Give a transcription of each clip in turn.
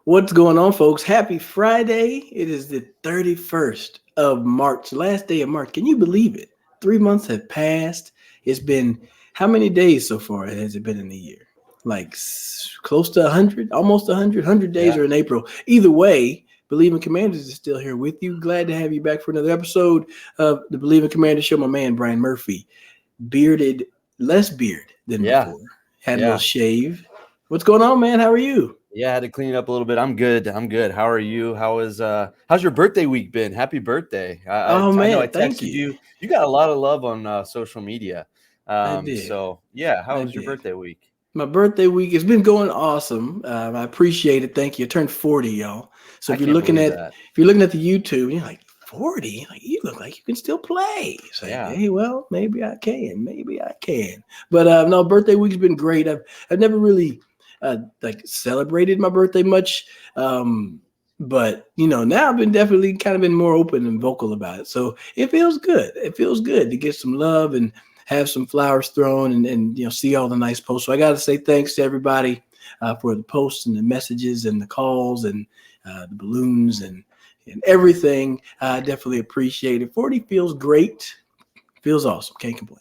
What's going on, folks? Happy Friday. It is the 31st of March, last day of March. Can you believe it? 3 months have passed. It's been how many days so far has it been in the year? Like close to 100, almost 100 days Yeah. are in April. Either way, Believe in Commanders is still here with you. Glad to have you back for another episode of the Believe in Commanders show. My man, Brian Murphy, bearded, less beard than Yeah. before. Had a little Yeah. shave. What's going on, man? How are you? Yeah. I had to clean it up a little bit. I'm good. I'm good. How are you? How's your birthday week been? Happy birthday. Oh, I know I man. Thank texted you. you. You got a lot of love on social media. I did. So yeah, how I was your did. birthday week? My birthday week has been going awesome. I appreciate it. Thank you. I turned 40, y'all. So I can't believe that. if you're looking at the YouTube, you're like 40, like you look like you can still play. It's like, Yeah. hey, well, maybe I can, maybe I can. But no, birthday week's been great. I've never really like celebrated my birthday much. But now I've been definitely kind of been more open and vocal about it. So it feels good. It feels good to get some love and have some flowers thrown and see all the nice posts. So I got to say thanks to everybody for the posts and the messages and the calls and the balloons and everything. I definitely appreciate it. 40 feels great. Feels awesome. Can't complain.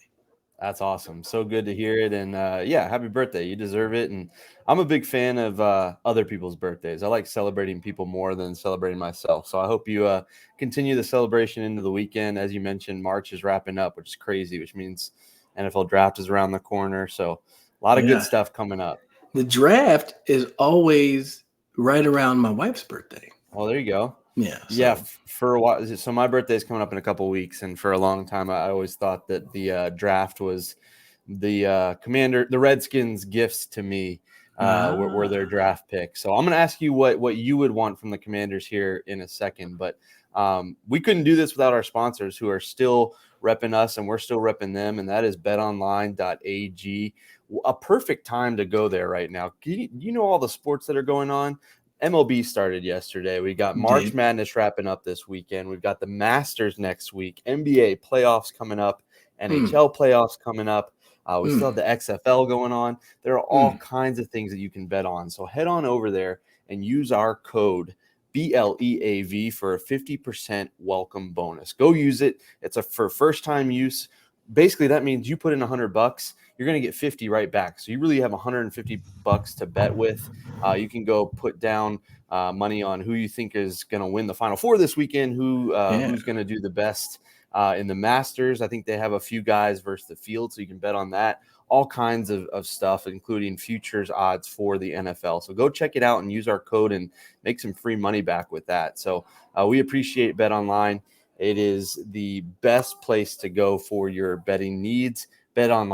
That's awesome. So good to hear it. And yeah, happy birthday. You deserve it. And I'm a big fan of other people's birthdays. I like celebrating people more than celebrating myself. So I hope you continue the celebration into the weekend. As you mentioned, March is wrapping up, which is crazy, which means NFL draft is around the corner. So a lot of good Yeah. stuff coming up. The draft is always right around my wife's birthday. Well, there you go. Yeah. Yeah, So for a while. So my birthday is coming up in a couple of weeks, and for a long time, I always thought that the draft was the Redskins' gifts to me were their ah, draft pick. So I'm going to ask you what you would want from the Commanders here in a second, but we couldn't do this without our sponsors who are still repping us, and we're still repping them, and that is BetOnline.ag. A perfect time to go there right now. You know all the sports that are going on. MLB started yesterday. We got March did. Madness wrapping up this weekend. We've got the Masters next week, NBA playoffs coming up, Mm, NHL playoffs coming up. We still have mm, the XFL going on. There are all mm. kinds of things that you can bet on. So head on over there and use our code BLEAV for a 50% welcome bonus. Go use it. It's for first time use. Basically, that means you put in $100, you're going to get 50 right back. So you really have $150 to bet with. You can go put down money on who you think is going to win the Final Four this weekend, Yeah. who's going to do the best in the Masters. I think they have a few guys versus the field, so you can bet on that. All kinds of stuff, including futures odds for the NFL. So go check it out and use our code and make some free money back with that. So we appreciate Bet Online. It is the best place to go for your betting needs.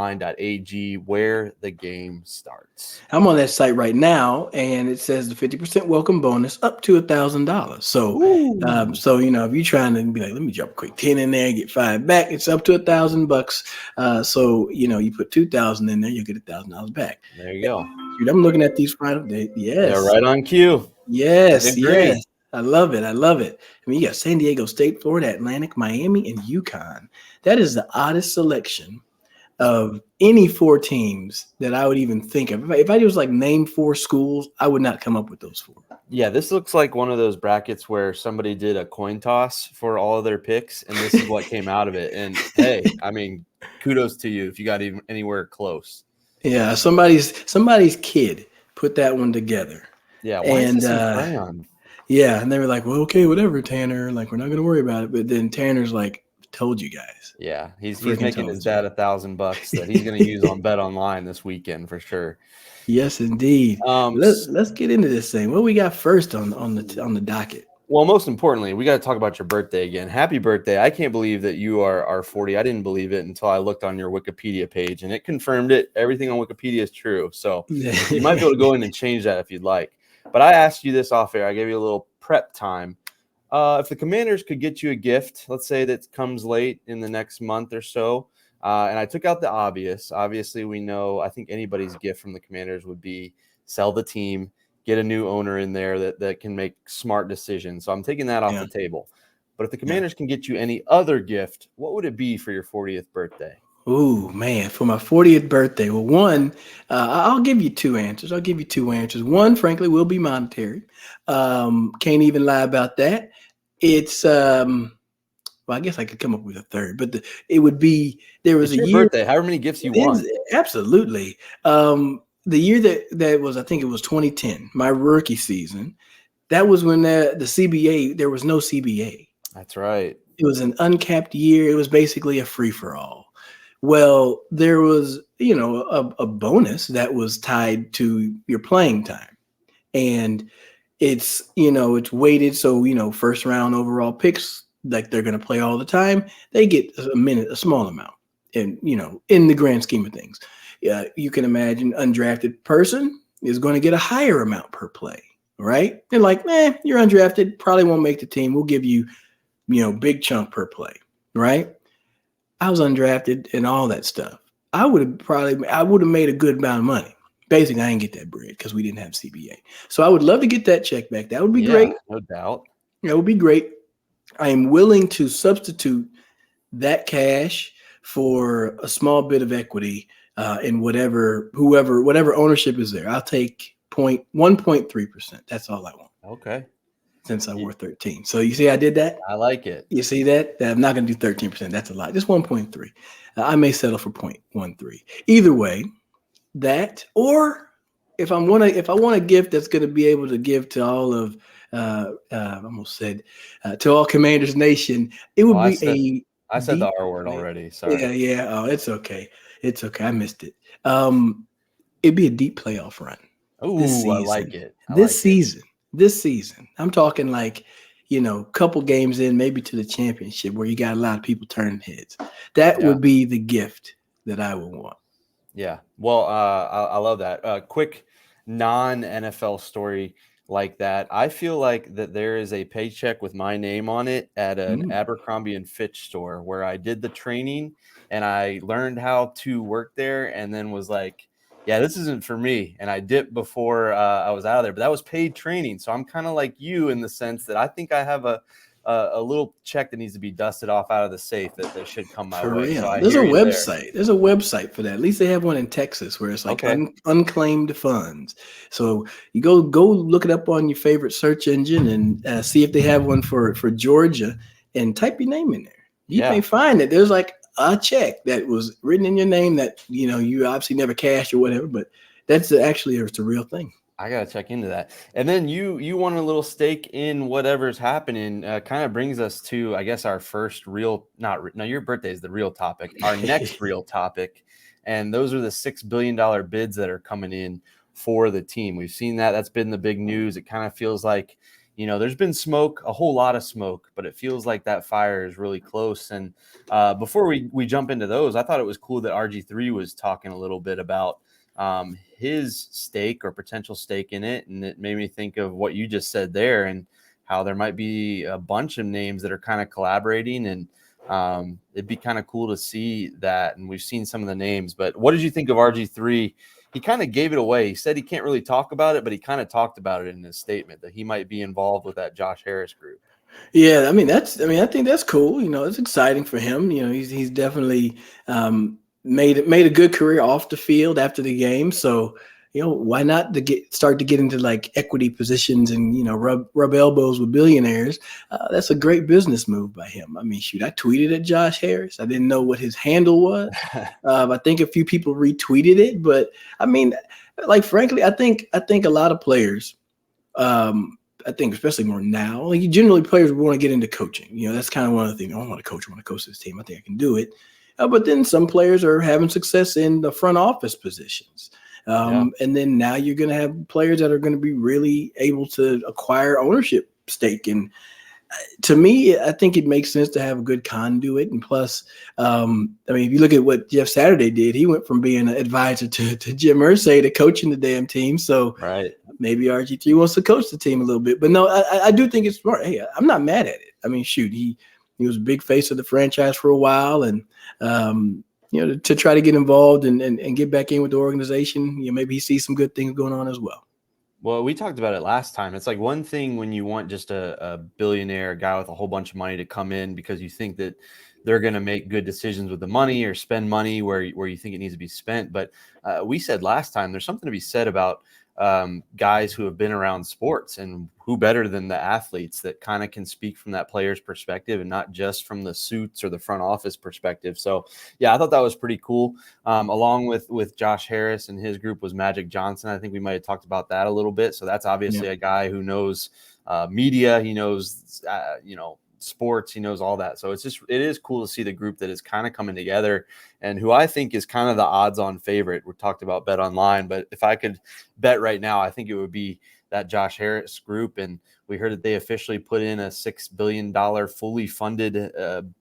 BetOnline.ag, where the game starts. I'm on that site right now, and it says the 50% welcome bonus up to $1,000. So, Ooh. if you're trying to be like, let me drop a quick 10 in there and get 5 back, it's up to $1,000. So, you put 2,000 in there, you'll get $1,000 back. There you go. Dude, I'm looking at these Friday. They're Yes, right on cue. I yes, yes. agree. I love it. I love it. I mean, you got San Diego State, Florida Atlantic, Miami, and UConn. That is the oddest selection of any four teams that I would even think of. If I just like name four schools, I would not come up with those four. Yeah, this looks like one of those brackets where somebody did a coin toss for all of their picks, and this is what came out of it. And hey, I mean, kudos to you if you got even anywhere close. Yeah, somebody's kid put that one together. Yeah, why is And this in crayon? yeah, and they were like, well, okay, whatever, Tanner. Like, we're not gonna worry about it. But then Tanner's like, told you guys. Yeah, he's Freaking making his told you. dad $1,000 that he's going to use on Bet Online this weekend for sure. Yes, indeed. Let's get into this thing. What we got first on the docket? Well, most importantly, we got to talk about your birthday again. Happy birthday. I can't believe that you are 40. I didn't believe it until I looked on your Wikipedia page, and it confirmed it. Everything on Wikipedia is true. So you might be able to go in and change that if you'd like. But I asked you this off air. I gave you a little prep time. If the Commanders could get you a gift, let's say that comes late in the next month or so, and I took out the obvious. Obviously, we know I think anybody's gift from the Commanders would be sell the team, get a new owner in there that can make smart decisions. So I'm taking that off Yeah, the table. But if the yeah. Commanders can get you any other gift, what would it be for your 40th birthday? Ooh, man, for my 40th birthday. Well, one, I'll give you two answers. I'll give you two answers. One, frankly, will be monetary. Can't even lie about that. It's well, I guess I could come up with a third, but it would be there was It's a your year. birthday. However many gifts you It is want. absolutely the year that was. I think it was 2010, my rookie season. That was when the CBA there was no CBA. That's right. It was an uncapped year. It was basically a free for all. Well, there was a bonus that was tied to your playing time, and it's weighted so first round overall picks like they're going to play all the time. They get a small amount, and in the grand scheme of things, yeah, you can imagine undrafted person is going to get a higher amount per play, right? And like, you're undrafted, probably won't make the team. We'll give you big chunk per play, right? I was undrafted and all that stuff. I would have made a good amount of money. Basically, I didn't get that bread because we didn't have CBA. So I would love to get that check back. That would be Yeah, great. no doubt. That would be great. I am willing to substitute that cash for a small bit of equity in whatever ownership is there. I'll take 1.3%. That's all I want Okay. since I You- wore 13. So you see, I did that. I like it. You see that? I'm not going to do 13%. That's a lot. Just 1.3. I may settle for 0.13. Either way, that or if I want a gift that's going to be able to give to all of I almost said to all Commanders Nation, it Oh, would be I a said the deep R word play. already. Sorry. Yeah. Oh, it's okay. It's okay. I missed it. Um, it'd be a deep playoff run this Ooh, I like season. it. I This like it. season. This season. I'm talking like, couple games in, maybe to the championship where you got a lot of people turning heads. That Yeah. would be the gift that I would want. Yeah. Well, I love that. Quick non-NFL story like that. I feel like that there is a paycheck with my name on it at an Mm, Abercrombie and Fitch store where I did the training and I learned how to work there and then was like, yeah, this isn't for me. And I dipped before I was out of there, but that was paid training. So I'm kind of like you in the sense that I think I have a little check that needs to be dusted off out of the safe that should come my for way. So real. I There's a hear you there. website. There's a website for that. At least they have one in Texas where it's like Okay. unclaimed funds. So you go look it up on your favorite search engine and see if they have one for Georgia and type your name in there. You may Yeah. find that there's like a check that was written in your name that you obviously never cashed or whatever, but that's actually it's a real thing. I gotta check into that. And then you want a little stake in whatever's happening. Kind of brings us to, I guess, our first real no, your birthday is the real topic. Our next real topic, and those are the $6 billion bids that are coming in for the team. We've seen that. That's been the big news. It kind of feels like there's been smoke, a whole lot of smoke, but it feels like that fire is really close. And before we jump into those, I thought it was cool that RG3 was talking a little bit about his stake or potential stake in it. And it made me think of what you just said there and how there might be a bunch of names that are kind of collaborating. And it'd be kind of cool to see that. And we've seen some of the names, but what did you think of RG3? He kind of gave it away. He said he can't really talk about it, but he kind of talked about it in his statement that he might be involved with that Josh Harris group. Yeah, I think that's cool. It's exciting for him. He's definitely made a good career off the field after the game. So, why not start to get into like equity positions and rub elbows with billionaires? That's a great business move by him. I mean, shoot, I tweeted at Josh Harris. I didn't know what his handle was. I think a few people retweeted it, but I mean, like frankly, I think a lot of players. I think especially more now, like generally players want to get into coaching. That's kind of one of the things. I want to coach. I want to coach this team. I think I can do it. But then some players are having success in the front office positions. Yeah. And then now you're going to have players that are going to be really able to acquire ownership stake. And to me, I think it makes sense to have a good conduit. And plus, if you look at what Jeff Saturday did, he went from being an advisor to Jim Irsay to coaching the damn team. So Right. maybe RG3 wants to coach the team a little bit. But no, I do think it's smart. Hey, I'm not mad at it. I mean, shoot, he was a big face of the franchise for a while. And, to try to get involved and get back in with the organization, maybe he sees some good things going on as well. Well, we talked about it last time. It's like one thing when you want just a billionaire, a guy with a whole bunch of money to come in because you think that they're going to make good decisions with the money or spend money where you think it needs to be spent. But we said last time, there's something to be said about guys who have been around sports, and who better than the athletes that kind of can speak from that player's perspective and not just from the suits or the front office perspective. So yeah, I thought that was pretty cool. Along with Josh Harris and his group was Magic Johnson. I think we might have talked about that a little bit. So that's obviously a guy who knows media. He knows, sports, he knows all that. So it is cool to see the group that is kind of coming together, and who I think is kind of the odds on favorite. We talked about Bet Online, but if I could bet right now, I think it would be that Josh Harris group. And we heard that they officially put in a $6 billion fully funded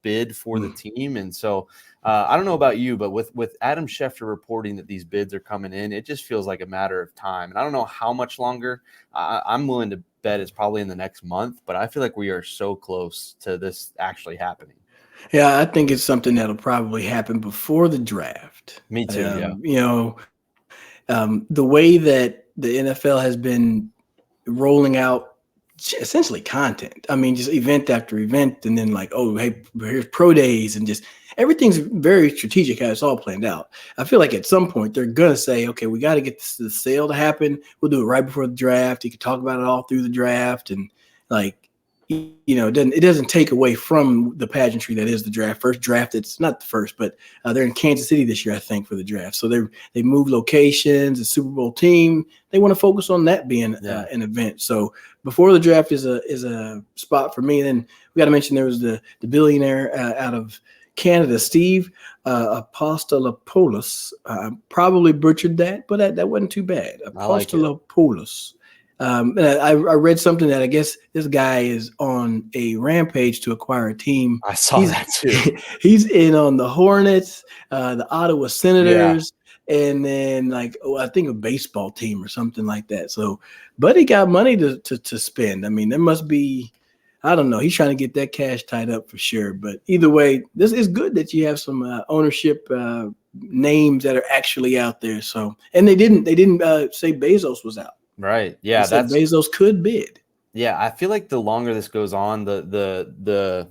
bid for the team. And so I don't know about you, but with Adam Schefter reporting that these bids are coming in, it just feels like a matter of time. And I don't know how much longer. I'm willing to bet it's probably in the next month, but I feel like we are so close to this actually happening. Yeah, I think it's something that'll probably happen before the draft. Me too. The way that the NFL has been rolling out essentially content. I mean, just event after event, and then like, oh, hey, here's pro days, and just everything's very strategic how it's all planned out. I feel like at some point they're gonna say, okay, we got to get the sale to happen. We'll do it right before the draft. You can talk about it all through the draft, and like, it doesn't take away from the pageantry that is the draft. First draft, it's not the first, but they're in Kansas City this year, I think, for the draft. So they move locations, a Super Bowl team. They want to focus on that being an event. So before the draft is a spot for me. Then we got to mention there was the billionaire out of Canada, Steve Apostolopoulos. Probably butchered that, but that wasn't too bad. Apostolopoulos. And I read something that I guess this guy is on a rampage to acquire a team. I saw that too. He's in on the Hornets, the Ottawa Senators, and then I think a baseball team or something like that. So, but he got money to spend. I mean, there must be, I don't know. He's trying to get that cash tied up for sure. But either way, this is good that you have some ownership names that are actually out there. So, and they didn't say Bezos was out. Right. Yeah. That's Bezos could bid. Yeah. I feel like the longer this goes on, the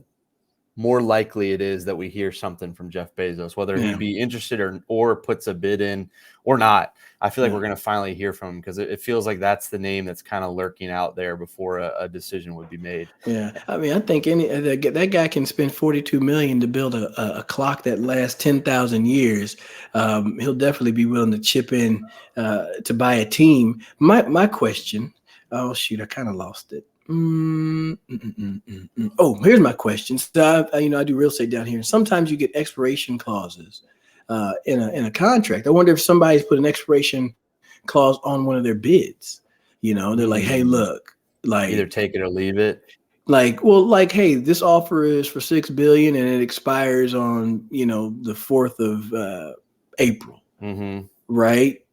more likely it is that we hear something from Jeff Bezos, whether he be interested or puts a bid in or not. I feel like we're going to finally hear from him, because it feels like that's the name that's kind of lurking out there before a decision would be made. Yeah. I mean, I think that guy can spend $42 million to build a clock that lasts 10,000 years. He'll definitely be willing to chip in to buy a team. My question, oh shoot, I kind of lost it. Oh, here's my question. So I do real estate down here. Sometimes you get expiration clauses in a contract. I wonder if somebody's put an expiration clause on one of their bids. They're like, hey, look, like either take it or leave it. Hey, this offer is for $6 billion and it expires on the 4th of April, right?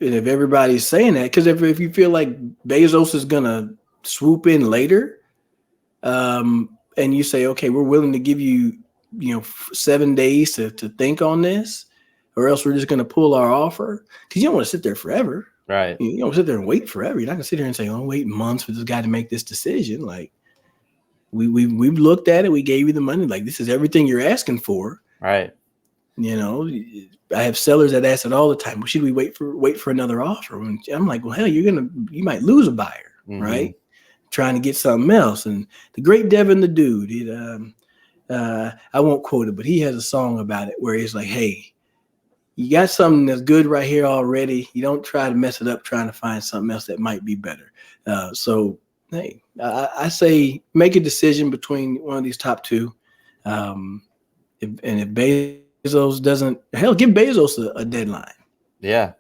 And if everybody's saying that, because if you feel like Bezos is gonna swoop in later, and you say, okay, we're willing to give you 7 days to think on this, or else we're just gonna pull our offer, because you don't want to sit there forever, right? You don't sit there and wait forever. You're not gonna sit there and say, "Oh, wait months for this guy to make this decision." Like we've looked at it, we gave you the money. Like, this is everything you're asking for, right? I have sellers that ask it all the time. Well, should we wait for another offer? And I'm like, well, hell, you might lose a buyer, right? Trying to get something else. And the great Devin the Dude, I won't quote it, but he has a song about it where he's like, hey, you got something that's good right here already. You don't try to mess it up trying to find something else that might be better. So, hey, I say make a decision between one of these top two. If Bezos doesn't, hell, give Bezos a deadline. Yeah.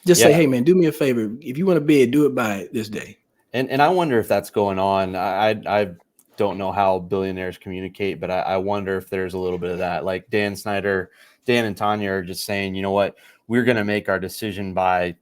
Just say, hey, man, do me a favor. If you want to bid, do it by this day. And I wonder if that's going on. I don't know how billionaires communicate, but I wonder if there's a little bit of that. Like Dan and Tanya are just saying, you know what, we're going to make our decision by,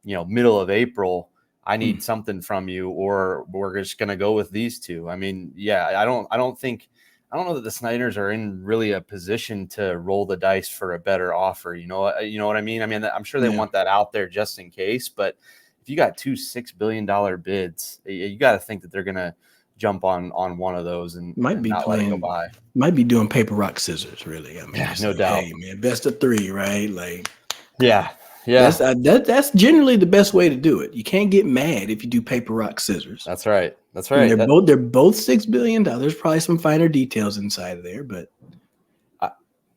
middle of April. I need something from you, or we're just going to go with these two. I mean, I don't know that the Snyders are in really a position to roll the dice for a better offer. You know what I mean? I mean, I'm sure they want that out there just in case, but if you got two $6 billion bids, you got to think that they're going to jump on one of those and Might be not let it go playing, by. might be doing paper, rock, scissors, really. I mean, Yeah, it's no like, doubt. hey, man, best of 3, right? Like, Yeah. that's generally the best way to do it. You can't get mad if you do paper, rock, scissors. That's right. That's I mean, right. they're both $6 billion. There's probably some finer details inside of there, but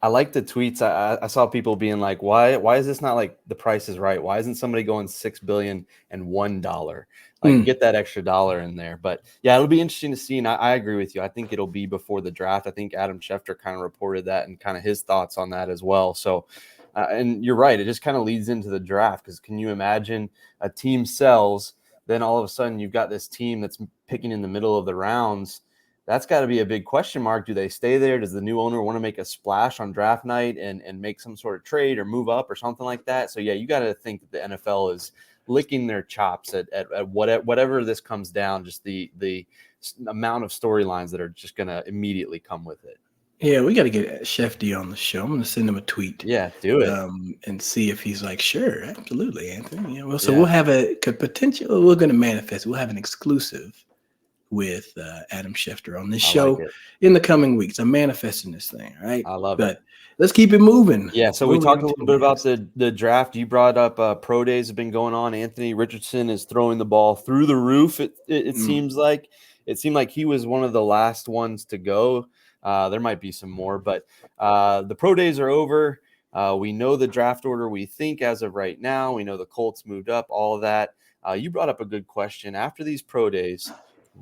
I like the tweets. I saw people being like, why is this not like The Price is Right? Why isn't somebody going $6 billion and $1? Like, get that extra dollar in there. But yeah, it'll be interesting to see. And I agree with you. I think it'll be before the draft. I think Adam Schefter kind of reported that and kind of his thoughts on that as well. So, and you're right. It just kind of leads into the draft, because can you imagine a team sells, then all of a sudden you've got this team that's picking in the middle of the rounds. That's got to be a big question mark. Do they stay there? Does the new owner want to make a splash on draft night and make some sort of trade or move up or something like that? So, yeah, you got to think that the NFL is licking their chops at whatever this comes down, just the amount of storylines that are just going to immediately come with it. Yeah, we got to get Shefty on the show. I'm going to send him a tweet. Yeah, do it. And see if he's like, sure, absolutely, Anthony. Yeah, well, so we'll have we're going to manifest. We'll have an exclusive with Adam Schefter on this show in the coming weeks. I'm manifesting this thing, right? I love it. Let's keep it moving. Yeah, so we talked a little bit about the draft. You brought up pro days have been going on. Anthony Richardson is throwing the ball through the roof. It seems like. It seemed like he was one of the last ones to go. There might be some more, but the pro days are over. We know the draft order, we think, as of right now. We know the Colts moved up, all of that. You brought up a good question. After these pro days,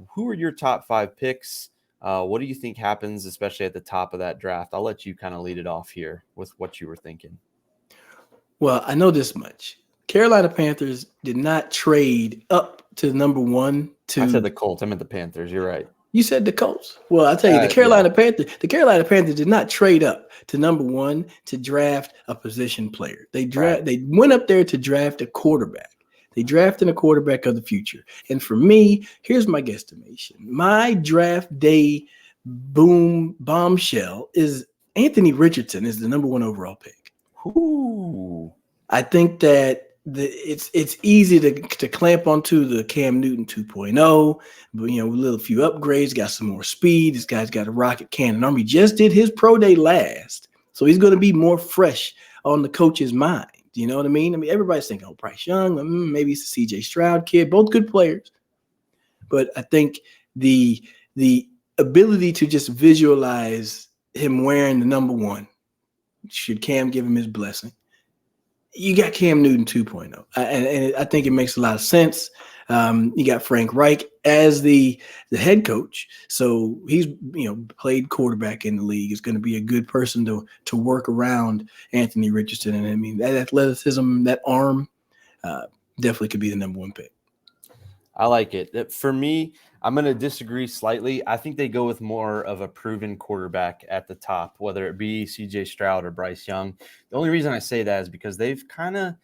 who are your top 5 picks? What do you think happens, especially at the top of that draft? I'll let you kind of lead it off here with what you were thinking. Well, I know this much. Carolina Panthers did not trade up to number 1 to. I said the Colts. I meant the Panthers. You're right. You said the Colts. Well, I'll tell you, the Carolina Panthers did not trade up to number 1 to draft a position player. They went up there to draft a quarterback. They drafted a quarterback of the future. And for me, here's my guesstimation. My draft day bombshell is Anthony Richardson is the number 1 overall pick. Ooh. I think that it's easy to clamp onto the Cam Newton 2.0, but with a little few upgrades, got some more speed. This guy's got a rocket cannon arm. He just did his pro day last, so he's going to be more fresh on the coach's mind. You know what I mean? Everybody's thinking, oh, Bryce Young, maybe it's a CJ Stroud kid, both good players. But I think the ability to just visualize him wearing the number 1, should Cam give him his blessing, you got Cam Newton 2.0. And I think it makes a lot of sense. You got Frank Reich as the head coach. So he's, played quarterback in the league. Is going to be a good person to work around Anthony Richardson. And that athleticism, that arm, definitely could be the number 1 pick. I like it. For me, I'm going to disagree slightly. I think they go with more of a proven quarterback at the top, whether it be CJ Stroud or Bryce Young. The only reason I say that is because they've kind of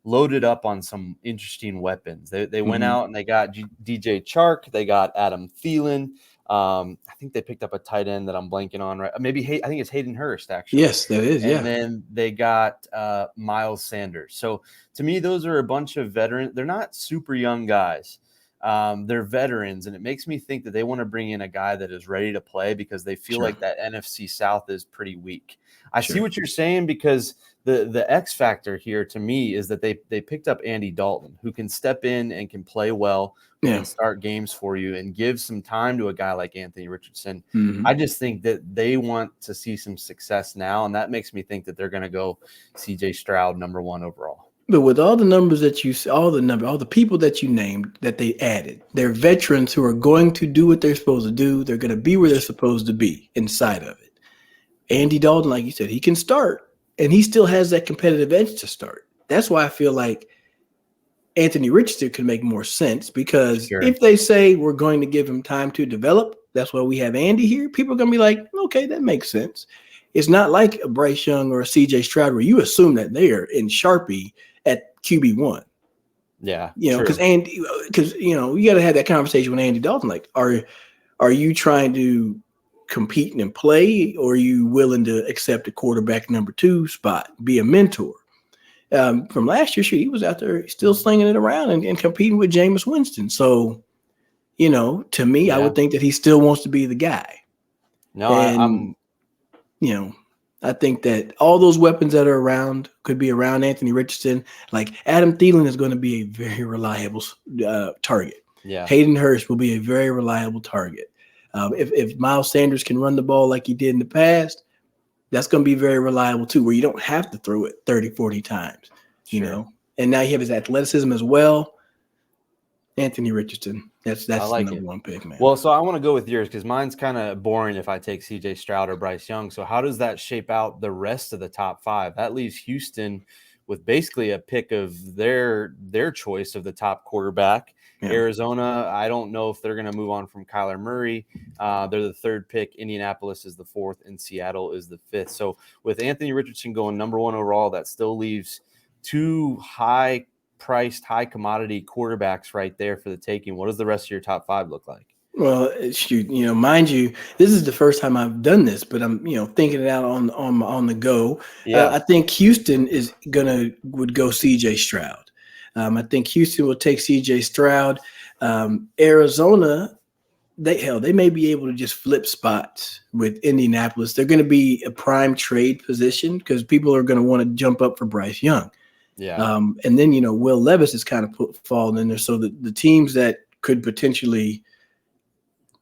loaded up on some interesting weapons. They went out and they got DJ Chark. They got Adam Thielen. I think they picked up a tight end that I'm blanking on. Right? Maybe I think it's Hayden Hurst, actually. Yes, that is, and then they got Miles Sanders. So to me, those are a bunch of veterans. They're not super young guys. They're veterans, and it makes me think that they want to bring in a guy that is ready to play because they feel like that NFC South is pretty weak. I see what you're saying, because the X factor here to me is that they picked up Andy Dalton, who can step in and can play well, and start games for you and give some time to a guy like Anthony Richardson. I just think that they want to see some success now, and that makes me think that they're going to go CJ Stroud number 1 overall. But with all the numbers that you see, all the people that you named that they added, they're veterans who are going to do what they're supposed to do. They're going to be where they're supposed to be inside of it. Andy Dalton, like you said, he can start, and he still has that competitive edge to start. That's why I feel like Anthony Richardson could make more sense, because if they say we're going to give him time to develop, that's why we have Andy here. People are going to be like, okay, that makes sense. It's not like a Bryce Young or a CJ Stroud where you assume that they are in Sharpie at QB1. Yeah. Because you got to have that conversation with Andy Dalton. Like, are you trying to compete and play, or are you willing to accept a quarterback number 2 spot, be a mentor? From last year, he was out there still slinging it around and competing with Jameis Winston. So, to me, I Yeah. would think that he still wants to be the guy. No, And, you know, I think that all those weapons that are around could be around Anthony Richardson. Like Adam Thielen is going to be a very reliable target. yeah, Hayden Hurst will be a very reliable target. If Miles Sanders can run the ball like he did in the past, that's going to be very reliable too, where you don't have to throw it 30, 40 times, sure. And now you have his athleticism as well. Anthony Richardson, that's I the like number it. one pick, man. Well, so I want to go with yours because mine's kind of boring if I take CJ Stroud or Bryce Young. So how does that shape out the rest of the top five? That leaves Houston with basically a pick of their choice of the top quarterback. Yeah. Arizona, I don't know if they're going to move on from Kyler Murray. They're the third pick. Indianapolis is the fourth, and Seattle is the fifth. So with Anthony Richardson going number one overall, that still leaves two high-priced, high-commodity quarterbacks right there for the taking. What does the rest of your top five look like? Well, shoot, mind you, this is the first time I've done this, but I'm, thinking it out on the go. Yeah, I think Houston would go C.J. Stroud. I think Houston will take C.J. Stroud. Arizona, they may be able to just flip spots with Indianapolis. They're going to be a prime trade position because people are going to want to jump up for Bryce Young. yeah, And then Will Levis is kind of falling in there, so the teams that could potentially.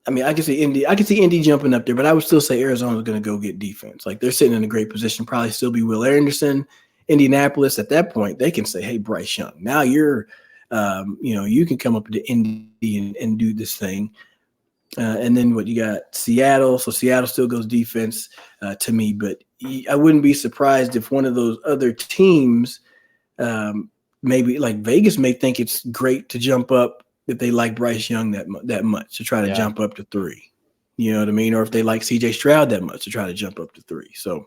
I mean, I can see Indy jumping up there, but I would still say Arizona's going to go get defense. Like they're sitting in a great position, probably still be Will Anderson. Indianapolis at that point, they can say, "Hey, Bryce Young, now you're, you can come up to Indy and do this thing." And then what you got Seattle, so Seattle still goes defense to me, but I wouldn't be surprised if one of those other teams, maybe like Vegas, may think it's great to jump up if they like Bryce Young that much to try to yeah. jump up to 3. You know what I mean? Or if they like CJ Stroud that much to try to jump up to 3. So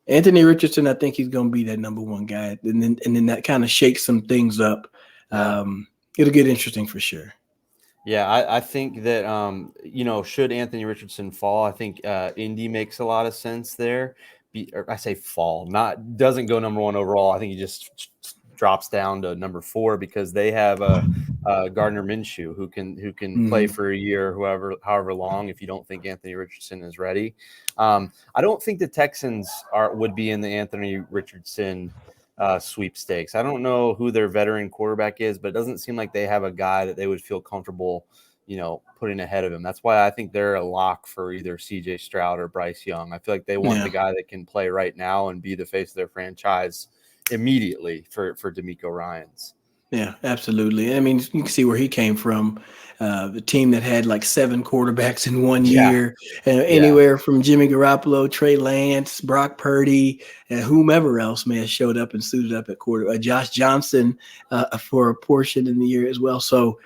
Anthony Richardson, I think he's going to be that number one guy. And then that kind of shakes some things up. Yeah. It'll get interesting for sure. Yeah, I think that should Anthony Richardson fall, I think Indy makes a lot of sense there. I say fall, doesn't go number one overall. I think he just drops down to number 4 because they have Gardner Minshew who can play for a year, however long. If you don't think Anthony Richardson is ready, I don't think the Texans would be in the Anthony Richardson sweepstakes. I don't know who their veteran quarterback is, but it doesn't seem like they have a guy that they would feel comfortable, putting ahead of him. That's why I think they're a lock for either CJ Stroud or Bryce Young. I feel like they want the guy that can play right now and be the face of their franchise immediately for DeMeco Ryans. Yeah, absolutely. I mean, you can see where he came from. The team that had like 7 quarterbacks in one year, anywhere from Jimmy Garoppolo, Trey Lance, Brock Purdy, and whomever else may have showed up and suited up at quarter. Josh Johnson for a portion in the year as well. So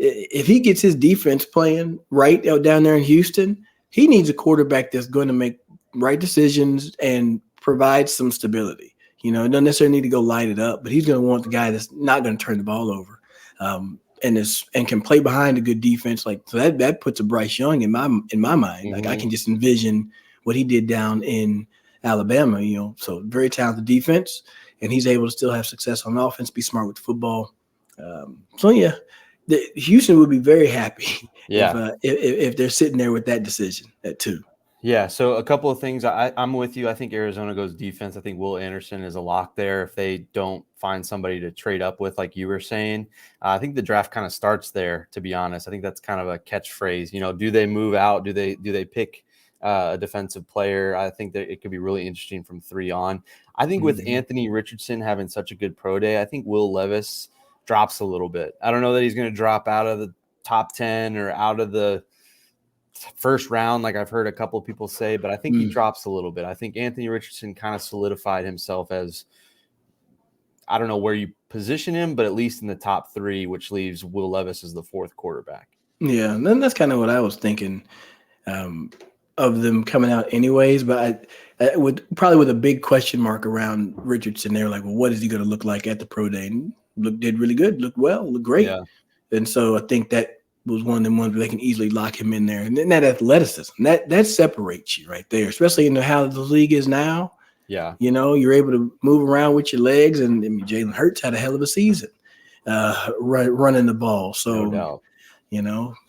if he gets his defense playing right out down there in Houston, he needs a quarterback that's going to make right decisions and provide some stability. It doesn't necessarily need to go light it up, but he's going to want the guy that's not going to turn the ball over, and can play behind a good defense. Like so that puts a Bryce Young in my mind. Mm-hmm. Like I can just envision what he did down in Alabama. So very talented defense, and he's able to still have success on offense, be smart with the football. Houston would be very happy if they're sitting there with that decision at 2. Yeah, so a couple of things. I'm with you. I think Arizona goes defense. I think Will Anderson is a lock there if they don't find somebody to trade up with, like you were saying. I think the draft kind of starts there, to be honest. I think that's kind of a catchphrase. Do they move out? Do they pick a defensive player? I think that it could be really interesting from 3 on. I think with Anthony Richardson having such a good pro day, I think Will Levis drops a little bit. I don't know that he's going to drop out of the top 10 or out of the first round, like I've heard a couple of people say, but I think he drops a little bit. I think Anthony Richardson kind of solidified himself as, I don't know where you position him, but at least in the top 3, which leaves Will Levis as the 4th quarterback. Yeah, and then that's kind of what I was thinking of them coming out anyways, but I would probably with a big question mark around Richardson. They were like, well, what is he going to look like at the pro day? And did really good, looked well, looked great. Yeah. And so I think that was one of them ones where they can easily lock him in there. And then that athleticism, that separates you right there, especially in how the league is now. Yeah. You're able to move around with your legs. And Jalen Hurts had a hell of a season running the ball. So, no doubt.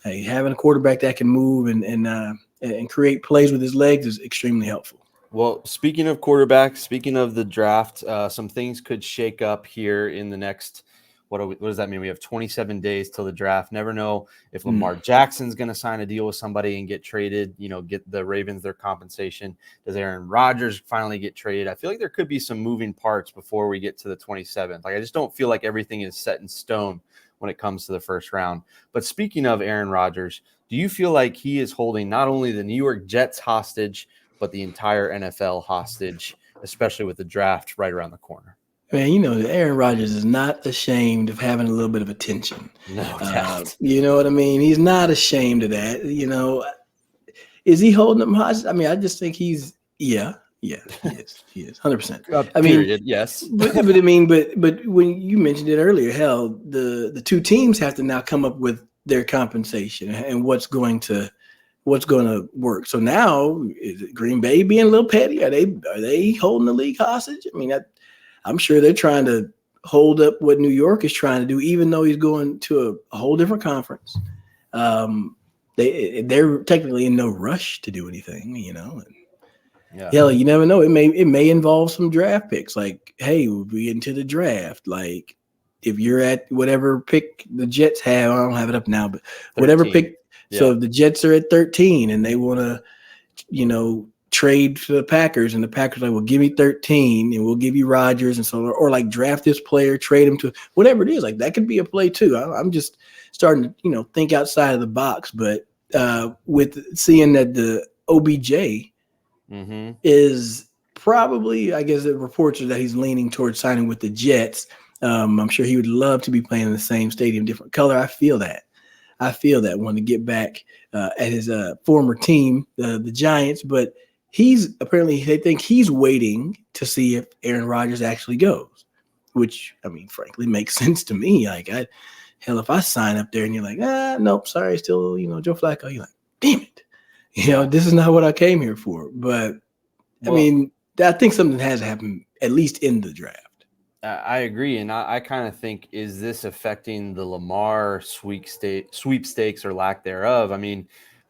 Hey, having a quarterback that can move and create plays with his legs is extremely helpful. Well, speaking of quarterbacks, speaking of the draft, some things could shake up here in the next. What does that mean? We have 27 days till the draft. Never know if Lamar Jackson's going to sign a deal with somebody and get traded. Get the Ravens their compensation. Does Aaron Rodgers finally get traded? I feel like there could be some moving parts before we get to the 27th. Like I just don't feel like everything is set in stone when it comes to the first round. But speaking of Aaron Rodgers, do you feel like he is holding not only the New York Jets hostage, but the entire NFL hostage, especially with the draft right around the corner? Man, Aaron Rodgers is not ashamed of having a little bit of attention. No doubt. You know what I mean? He's not ashamed of that. Is he holding them hostage? I mean, I just think yeah, he is. He is 100%. I mean, period. Yes. but when you mentioned it earlier, hell, the two teams have to now come up with their compensation and what's going to work. So now, is it Green Bay being a little petty? Are they holding the league hostage? I mean, I'm sure they're trying to hold up what New York is trying to do, even though he's going to a whole different conference. They're technically in no rush to do anything, Yeah. Hell, you never know. It may involve some draft picks. Like, hey, we'll be into the draft. Like, if you're at whatever pick the Jets have, I don't have it up now, but 13. Whatever pick. Yeah. So if the Jets are at 13 and they want to, trade for the Packers, and the Packers are like, well, give me 13 and we'll give you Rodgers, and so or like draft this player, trade him to whatever it is. Like that could be a play too. I'm just starting to think outside of the box, but with seeing that the OBJ is probably, I guess the reports are that he's leaning towards signing with the Jets. I'm sure he would love to be playing in the same stadium, different color. I feel that wanting to get back at his former team, the Giants, but they think he's waiting to see if Aaron Rodgers actually goes, which, I mean, frankly, makes sense to me. Like, if I sign up there and you're like, nope, sorry, still, Joe Flacco, you're like, damn it. This is not what I came here for. But, I mean, I think something has happened, at least in the draft. I agree. And I kind of think, is this affecting the Lamar sweepstakes or lack thereof? I mean,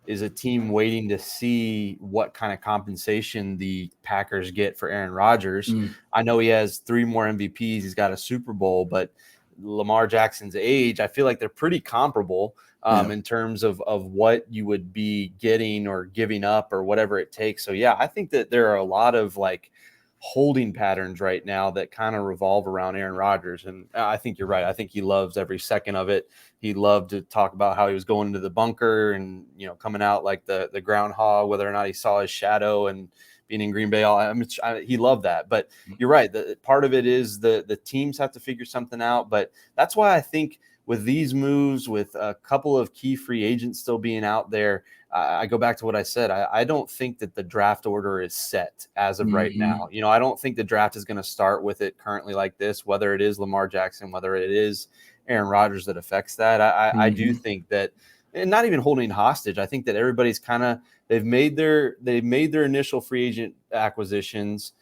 is a team waiting to see what kind of compensation the Packers get for Aaron Rodgers? I know he has 3 more MVPs. He's got a Super Bowl, but Lamar Jackson's age, I feel like they're pretty comparable in terms of what you would be getting or giving up or whatever it takes. So, yeah, I think that there are a lot of holding patterns right now that kind of revolve around Aaron Rodgers. And I think you're right. I think he loves every second of it. He loved to talk about how he was going into the bunker and, coming out like the groundhog, whether or not he saw his shadow and being in Green Bay. He loved that. But you're right. Part of it is the teams have to figure something out. But that's why I think with these moves, with a couple of key free agents still being out there, I go back to what I said. I don't think that the draft order is set as of right now. I don't think the draft is going to start with it currently like this, whether it is Lamar Jackson, whether it is Aaron Rodgers that affects that. I do think that, and not even holding hostage, I think that everybody's they've made their initial free agent acquisitions.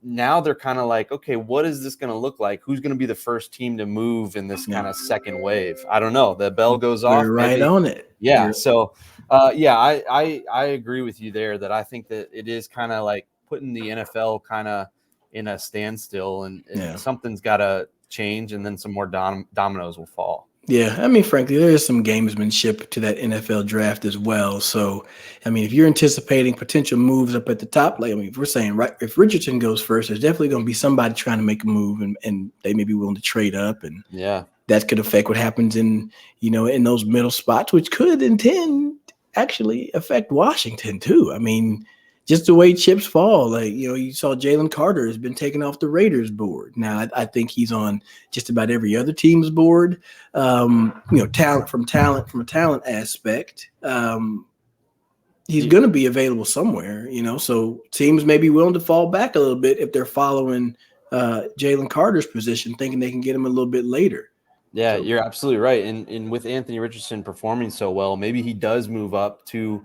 Now they're kind of like, okay, what is this going to look like? Who's going to be the first team to move in this kind of second wave? I don't know. The bell goes off. We're right on it. Yeah. So, I agree with you there that I think that it is kind of like putting the NFL kind of in a standstill, and something's got to change, and then some more dominoes will fall. Yeah, I mean, frankly, there is some gamesmanship to that NFL draft as well. So, I mean, if you're anticipating potential moves up at the top, like, I mean, if we're saying, if Richardson goes first, there's definitely going to be somebody trying to make a move, and they may be willing to trade up, and that could affect what happens in those middle spots, which could actually affect Washington too. I mean, just the way chips fall, like, you saw Jalen Carter has been taken off the Raiders board. Now, I think he's on just about every other team's board. Talent from a talent aspect. He's going to be available somewhere, so teams may be willing to fall back a little bit if they're following Jalen Carter's position, thinking they can get him a little bit later. Yeah, you're absolutely right. And with Anthony Richardson performing so well, maybe he does move up to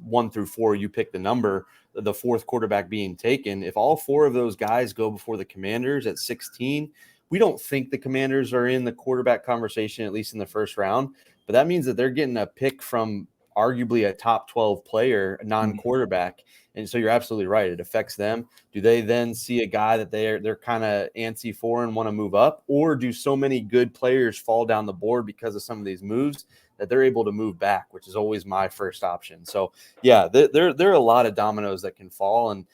1 through 4. You pick the number, the 4th quarterback being taken. If all 4 of those guys go before the Commanders at 16, we don't think the Commanders are in the quarterback conversation, at least in the first round, but that means that they're getting a pick from arguably a top 12 player, a non-quarterback. And so you're absolutely right. It affects them. Do they then see a guy that they're kind of antsy for and want to move up? Or do so many good players fall down the board because of some of these moves that they're able to move back, which is always my first option. So, yeah, there are a lot of dominoes that can fall. And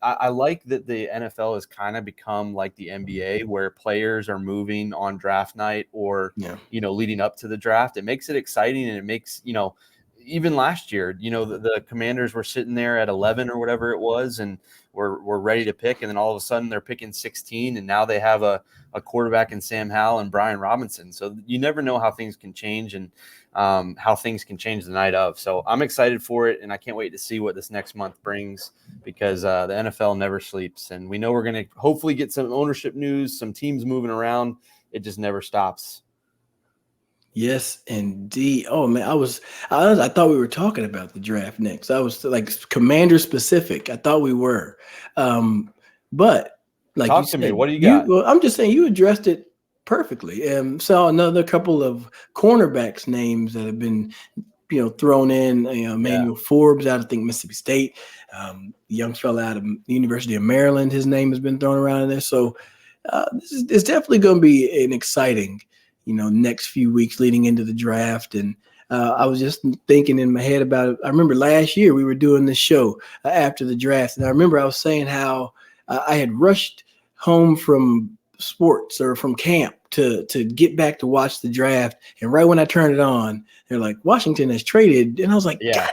I like that the NFL has kind of become like the NBA, where players are moving on draft night or, leading up to the draft. It makes it exciting, and it makes, even last year, the Commanders were sitting there at 11 or whatever it was, and we're ready to pick. And then all of a sudden they're picking 16, and now they have a quarterback in Sam Howell and Brian Robinson. So you never know how things can change and how things can change the night of. So I'm excited for it, and I can't wait to see what this next month brings, because the NFL never sleeps. And we know we're going to hopefully get some ownership news, some teams moving around. It just never stops. Yes, indeed. Oh man, I thought we were talking about the draft next. I was like Commander specific. I thought we were, but like Talk you to said, me. What do you got? Well, I'm just saying you addressed it perfectly. Saw another couple of cornerbacks names that have been, thrown in. Emmanuel Forbes out of, I think, Mississippi State. Young fella out of the University of Maryland. His name has been thrown around in there. So it's definitely going to be an exciting, next few weeks leading into the draft. And I was just thinking in my head about it. I remember last year we were doing this show after the draft, and I remember I was saying how I had rushed home from sports or from camp to get back to watch the draft. And right when I turned it on, they're like, Washington has traded. And I was like, God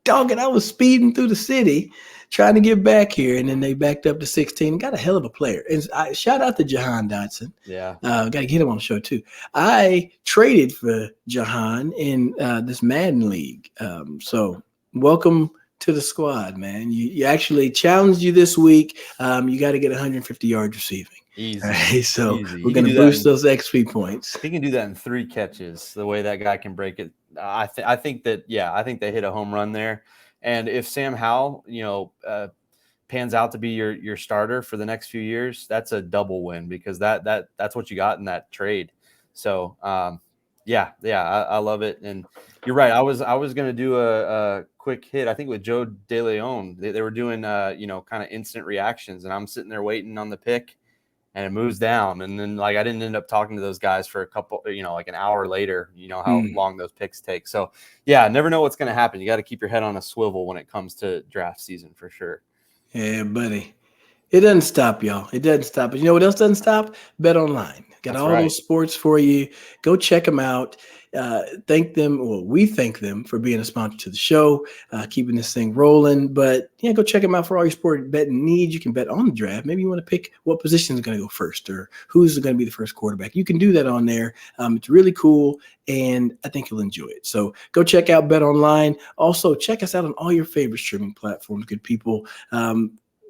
dog it, I was speeding through the city trying to get back here, and then they backed up to 16 and got a hell of a player. And shout out to Jahan Dotson. Got to get him on the show too. I traded for Jahan in this Madden league. So welcome to the squad, man. You actually challenged you this week. You got to get 150 yards receiving. Easy. Right? So Easy. We're going to boost those XP points. He can do that in 3 catches, the way that guy can break it. I think they hit a home run there. And if Sam Howell, pans out to be your starter for the next few years, that's a double win, because that's what you got in that trade. So I love it. And you're right. I was going to do a quick hit, I think, with Joe DeLeon. They were doing kind of instant reactions, and I'm sitting there waiting on the pick, and it moves down. And then I didn't end up talking to those guys for a couple, an hour later, how long those picks take. So never know what's going to happen. You got to keep your head on a swivel when it comes to draft season, for sure. Yeah, buddy. It doesn't stop, y'all. It doesn't stop. But you know what else doesn't stop? Bet Online. Got all those sports for you. Go check them out. Thank them. Well, we thank them for being a sponsor to the show, keeping this thing rolling. But go check them out for all your sport betting needs. You can bet on the draft. Maybe you want to pick what position is going to go first, or who's going to be the first quarterback. You can do that on there. It's really cool, and I think you'll enjoy it. So go check out Bet Online. Also, check us out on all your favorite streaming platforms, good people.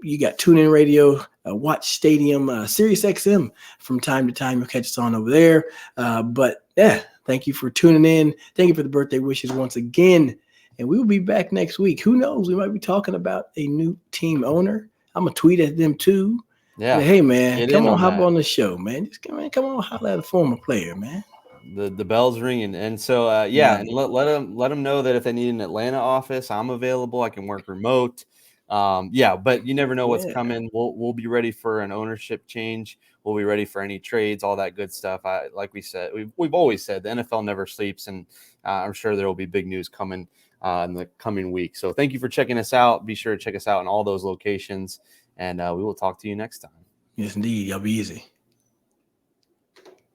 You got TuneIn Radio, Watch Stadium, Sirius XM from time to time. You'll catch us on over there. Thank you for tuning in. Thank you for the birthday wishes once again. And we will be back next week. Who knows? We might be talking about a new team owner. I'm going to tweet at them too. Yeah. Hey, man, come on, hop on the show, man. Just come on, holler at a former player, man. The bell's ringing. And so, and let them know that if they need an Atlanta office, I'm available. I can work remote. But you never know what's coming. We'll be ready for an ownership change. We'll be ready for any trades, all that good stuff. Like we said, we've always said the NFL never sleeps, and I'm sure there will be big news coming in the coming week. So thank you for checking us out. Be sure to check us out in all those locations, and we will talk to you next time. Yes, indeed. Y'all be easy.